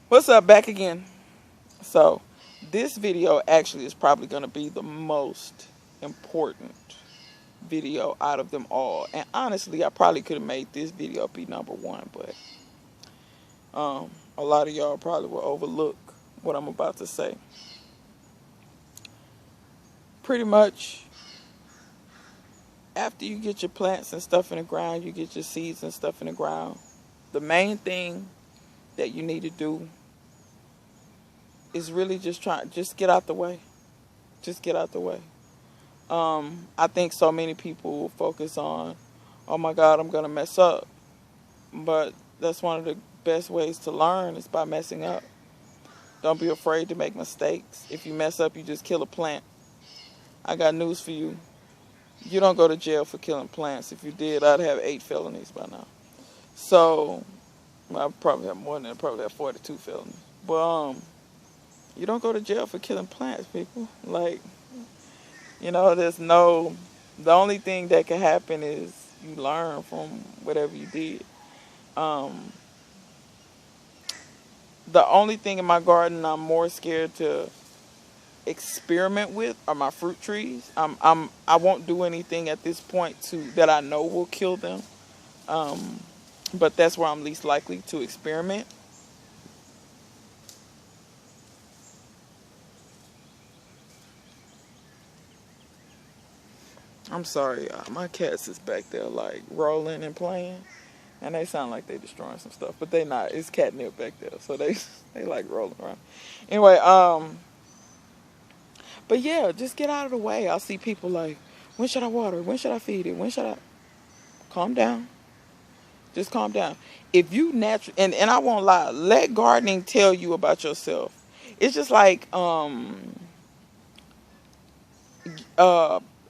What's up? Back again. So, this video actually is probably going to be the most important video out of them all. And honestly, I probably could have made this video be number one, but a lot of y'all probably will overlook what I'm about to say. Pretty much, after you get your plants and stuff in the ground, you get your seeds and stuff in the ground, the main thing that you need to do is really just get out the way. Just get out the way. I think so many people focus on, oh my God, I'm going to mess up. But that's one of the best ways to learn is by messing up. Don't be afraid to make mistakes. If you mess up, you just kill a plant. I got news for you. You don't go to jail for killing plants. If you did, I'd have 8 felonies by now. So, I probably have more than that. I probably have 42 felonies. But, you don't go to jail for killing plants, people. Like, the only thing that can happen is you learn from whatever you did. The only thing in my garden I'm more scared to experiment with are my fruit trees. I won't do anything at this point that I know will kill them. But that's where I'm least likely to experiment. I'm sorry, my cats is back there like rolling and playing, and they sound like they destroying some stuff, but they not. It's catnip back there, so they like rolling around. Anyway, but yeah, just get out of the way. I see people like, when should I water? When should I feed it? When should I? Calm down. Just calm down. If you and I won't lie, let gardening tell you about yourself. It's just like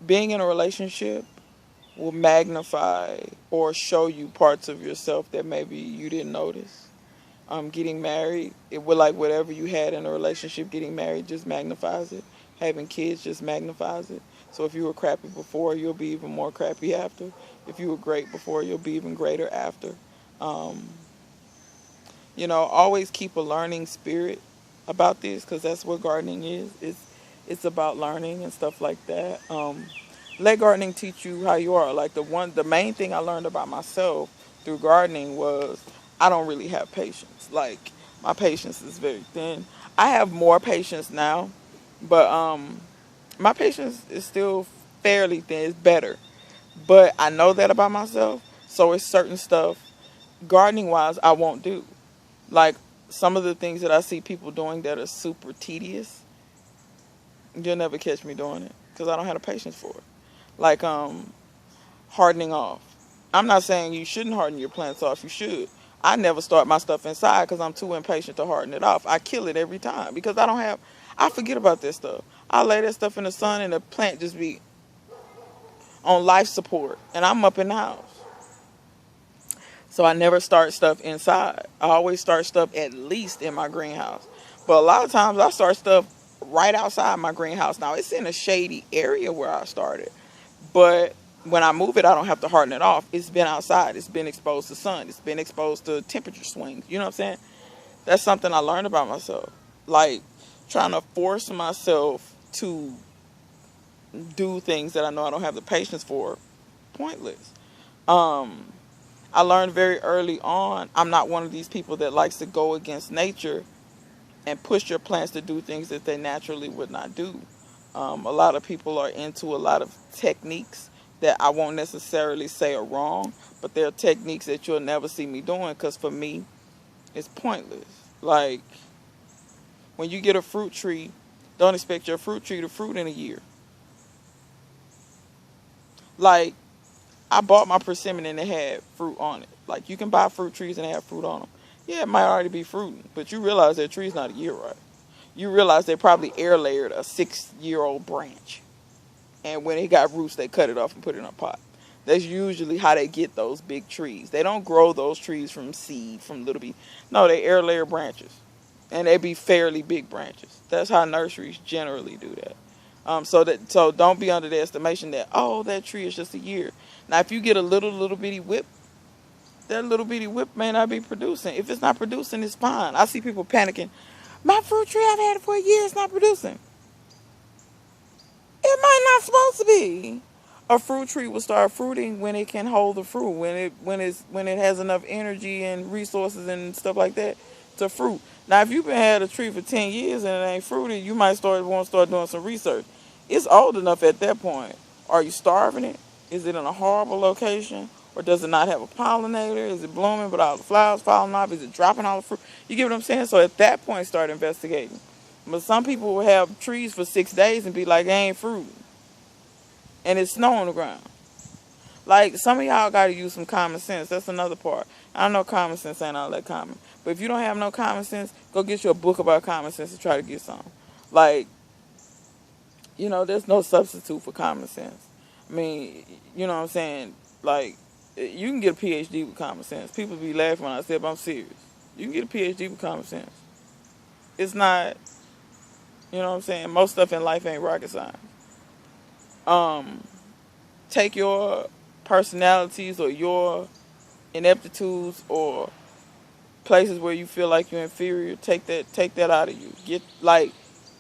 being in a relationship will magnify or show you parts of yourself that maybe you didn't notice. Getting married, it will, like, whatever you had in a relationship, getting married just magnifies it. Having kids just magnifies it. So if you were crappy before, you'll be even more crappy after. If you were great before, you'll be even greater after. Always keep a learning spirit about this, because that's what gardening is. It's about learning and stuff like that. Let gardening teach you how you are. Like the main thing I learned about myself through gardening was I don't really have patience. Like, my patience is very thin. I have more patience now, but my patience is still fairly thin. It's better, but I know that about myself. So it's certain stuff, gardening wise, I won't do. Like, some of the things that I see people doing that are super tedious, you'll never catch me doing it because I don't have the patience for it. Like hardening off. I'm not saying you shouldn't harden your plants off. You should. I never start my stuff inside because I'm too impatient to harden it off. I kill it every time because I forget about this stuff. I lay that stuff in the sun and the plant just be on life support, and I'm up in the house. So I never start stuff inside. I always start stuff at least in my greenhouse. But a lot of times I start stuff right outside my greenhouse. Now, it's in a shady area where I started. But when I move it, I don't have to harden it off. It's been outside. It's been exposed to sun. It's been exposed to temperature swings. You know what I'm saying? That's something I learned about myself. Like, trying to force myself to do things that I know I don't have the patience for, pointless. I learned very early on, I'm not one of these people that likes to go against nature and push your plants to do things that they naturally would not do. A lot of people are into a lot of techniques that I won't necessarily say are wrong, but they're techniques that you'll never see me doing because for me, it's pointless. Like, when you get a fruit tree, don't expect your fruit tree to fruit in a year. Like, I bought my persimmon and it had fruit on it. Like, you can buy fruit trees and they have fruit on them. Yeah, it might already be fruiting, but you realize that tree's not a year right. You realize they probably air layered a 6-year-old branch. And when it got roots, they cut it off and put it in a pot. That's usually how they get those big trees. They don't grow those trees from seed, from little bit. No, they air layer branches. And they be fairly big branches. That's how nurseries generally do that. So don't be under the estimation that, oh, that tree is just a year. Now, if you get a little bitty whip, that little bitty whip may not be producing. If it's not producing, it's fine. I see people panicking. My fruit tree, I've had it for a year, it's not producing. It might not supposed to be. A fruit tree will start fruiting when it can hold the fruit, when it has enough energy and resources and stuff like that to fruit. Now, if you've been had a tree for 10 years and it ain't fruited, you might want to start doing some research. It's old enough at that point. Are you starving it? Is it in a horrible location? Or does it not have a pollinator? Is it blooming but all the flowers falling off? Is it dropping all the fruit? You get what I'm saying? So at that point, start investigating. But some people will have trees for 6 days and be like, it ain't fruit. And it's snow on the ground. Like, some of y'all got to use some common sense. That's another part. I know common sense ain't all that common. But if you don't have no common sense, go get you a book about common sense and try to get some. Like, there's no substitute for common sense. I mean, you know what I'm saying? Like, you can get a PhD with common sense. People be laughing when I say it, but I'm serious. You can get a PhD with common sense. It's not, you know what I'm saying? Most stuff in life ain't rocket science. Take your personalities or your ineptitudes or places where you feel like you're inferior. Take that out of you.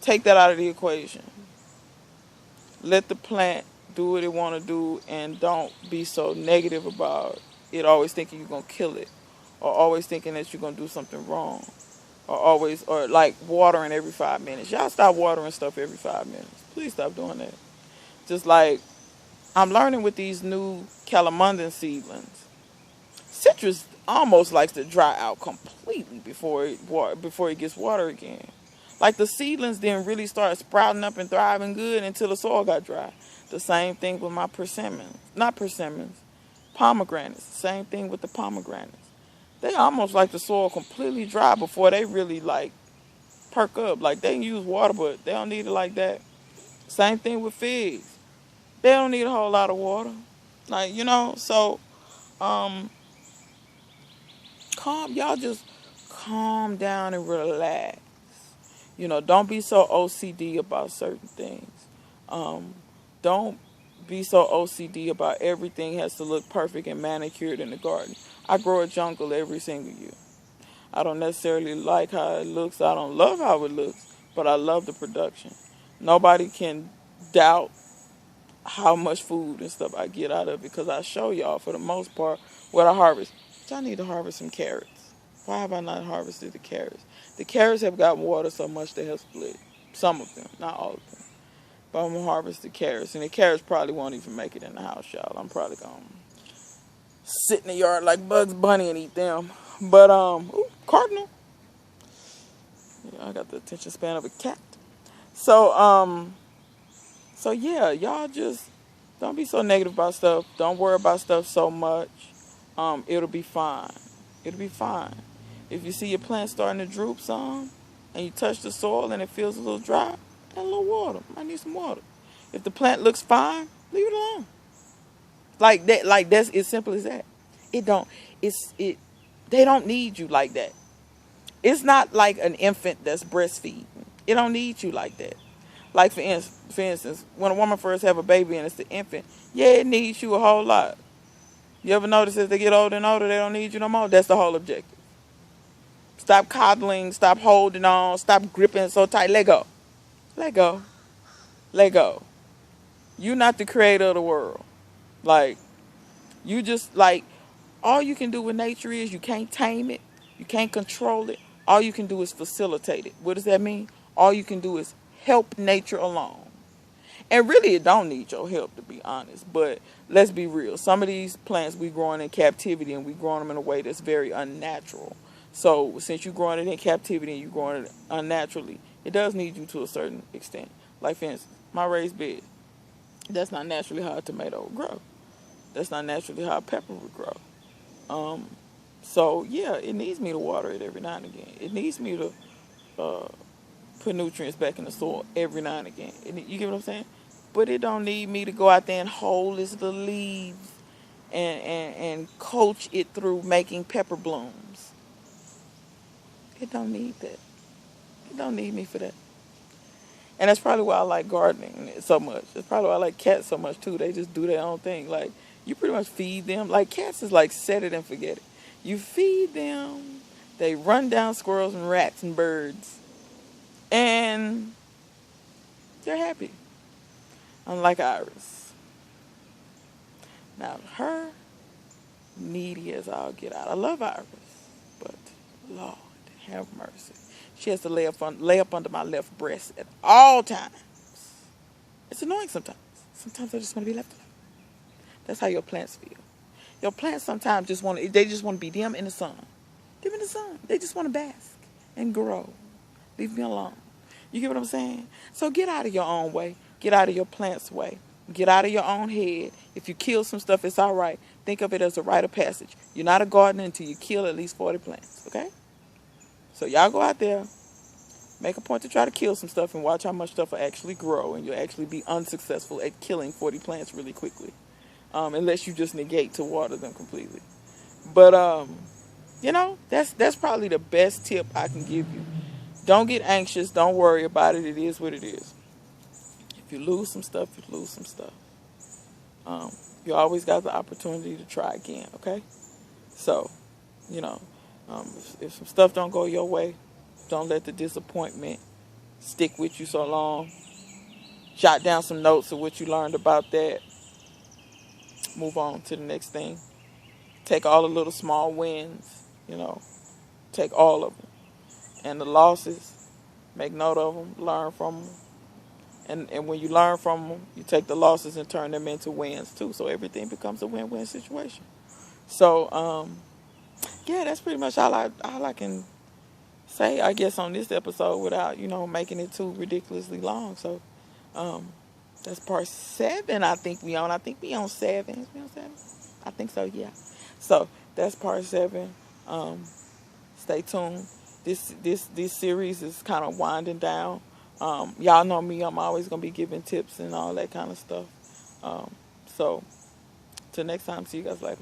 Take that out of the equation. Let the plant do what it want to do, and don't be so negative about it. Always thinking you're gonna kill it, or always thinking that you're gonna do something wrong, or like watering every 5 minutes. Y'all stop watering stuff every 5 minutes. Please stop doing that. Just like I'm learning with these new calamundan seedlings, citrus almost likes to dry out completely before it gets water again. Like the seedlings didn't really start sprouting up and thriving good until the soil got dry. The same thing with my pomegranates. Same thing with the pomegranates. They almost like the soil completely dry before they really like perk up. Like they can use water, but they don't need it like that. Same thing with figs. They don't need a whole lot of water. Like, so y'all just calm down and relax. Don't be so OCD about certain things. Don't be so OCD about everything has to look perfect and manicured in the garden. I grow a jungle every single year. I don't necessarily like how it looks. I don't love how it looks, but I love the production. Nobody can doubt how much food and stuff I get out of it, because I show y'all for the most part what I harvest. I need to harvest some carrots. Why have I not harvested the carrots? The carrots have gotten water so much they have split. Some of them, not all of them. But I'm going to harvest the carrots. And the carrots probably won't even make it in the house, y'all. I'm probably going to sit in the yard like Bugs Bunny and eat them. But, cardinal. Yeah, I got the attention span of a cat. So yeah, y'all just don't be so negative about stuff. Don't worry about stuff so much. It'll be fine. It'll be fine. If you see your plant starting to droop some, and you touch the soil and it feels a little dry, add a little water. I need some water. If the plant looks fine, leave it alone. Like that. Like that's as simple as that. They don't need you like that. It's not like an infant that's breastfeeding. It don't need you like that. Like for instance, when a woman first have a baby and it's the infant, yeah, it needs you a whole lot. You ever notice as they get older and older, they don't need you no more? That's the whole objective. Stop coddling, stop holding on, stop gripping so tight. Let go. Let go. Let go. You're not the creator of the world. Like, you just, like, all you can do with nature is you can't tame it. You can't control it. All you can do is facilitate it. What does that mean? All you can do is help nature along. And really, it don't need your help, to be honest. But let's be real. Some of these plants we growing in captivity, and we growing them in a way that's very unnatural. So since you're growing it in captivity and you're growing it unnaturally, it does need you to a certain extent. Like, for instance, my raised bed. That's not naturally how a tomato would grow. That's not naturally how a pepper would grow. So, yeah, it needs me to water it every now and again. It needs me to put nutrients back in the soil every now and again. You get what I'm saying? But it don't need me to go out there and hold its little leaves and coach it through making pepper blooms. It don't need that. It don't need me for that. And that's probably why I like gardening so much. That's probably why I like cats so much too. They just do their own thing. Like, you pretty much feed them. Like, cats is like set it and forget it. You feed them, they run down squirrels and rats and birds, and they're happy. Unlike Iris. Now, her needy as I'll get out. I love Iris, but Lord have mercy. She has to lay up under my left breast at all times. It's annoying sometimes. Sometimes I just want to be left alone. That's how your plants feel. Your plants sometimes just want to be them in the sun. Them in the sun. They just want to bask and grow. Leave me alone. You get what I'm saying? So get out of your own way. Get out of your plant's way. Get out of your own head. If you kill some stuff, it's all right. Think of it as a rite of passage. You're not a gardener until you kill at least 40 plants, okay? So y'all go out there, make a point to try to kill some stuff and watch how much stuff will actually grow, and you'll actually be unsuccessful at killing 40 plants really quickly, unless you just negate to water them completely. But, you know, that's probably the best tip I can give you. Don't get anxious. Don't worry about it. It is what it is. If you lose some stuff, you lose some stuff. You always got the opportunity to try again, okay? So, you know, if some stuff don't go your way, don't let the disappointment stick with you so long. Jot down some notes of what you learned about that. Move on to the next thing. Take all the little small wins, you know. Take all of them. And the losses, make note of them, learn from them. And when you learn from them, you take the losses and turn them into wins too. So everything becomes a win-win situation. So, yeah, that's pretty much all I can say, I guess, on this episode without, you know, making it too ridiculously long. So, that's part 7 I think we on. I think we on 7. Is we on 7? I think so, yeah. So, that's part 7. Stay tuned. This series is kind of winding down. Y'all know me, I'm always going to be giving tips and all that kind of stuff. So, till next time, see you guys later.